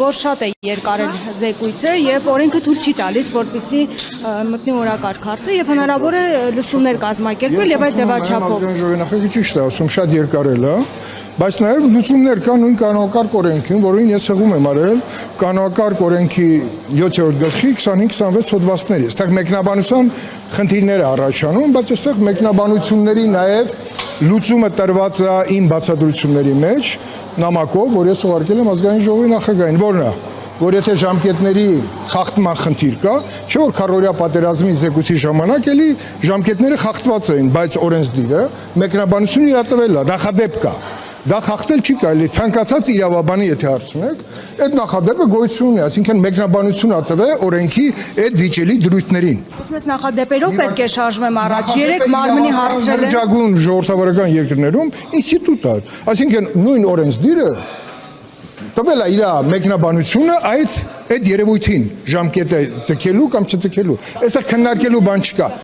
որ շատ է երկարել զեկույցը եւ օրենքը թույլ չի տալիս, որպեսզի մտնի օրակարգ հարցը եւ հնարավոր է լսումներ կազմակերպել եւ այդ ձևաչափով։ Նախագիծը ճիշտ է ասում, շատ երկարել է, բայց նաեւ լուծումներ կան նույն կանոնակարգ օրենքին, որին ես հղում եմ արել, կանոնակարգ օրենքի 7-րդ գլխի 25-26 հոդվածների։ Այստեղ մեկնաբանության խնդիրներ առաջանում, բայց այստեղ մեկնաբանությունների նաեւ լուծումը տրված է իմ բացատրությունների մեջ նամակով, որ ես ուղարկել եմ ազգային ժողովի նախագահին, որն է որ եթե ժամկետների խախտման խնդիր կա, չէ որ քառօրյա պատերազմի զեկույցի ժամանակ էլի ժամկետները խախտված էին, բայց օրենսդիրը մեկնաբանությունը իր տվել է, նախադեպ կա։ Դա խախտել չի կարելի, ցանկացած իրավաբանի եթե հարցնեք, այդ նախադեպը գոյություն ունի, այսինքն մեկնաբանությունը տվել օրենքի այդ վիճելի դրույթներին։ Իսկ նախադեպերով պետք է շարժվեմ առաջ, 3 մարմնի հարցրել են Ջագուն ժողովրդավարական երկրներում ինստիտուտ է, այսինքն նույն օրենսդիրը տվել է իր մեկնաբանությունը այդ երևույթին, ժամկետը ձգելու կամ չձգելու։ Այսօր քննարկելու բան չկա։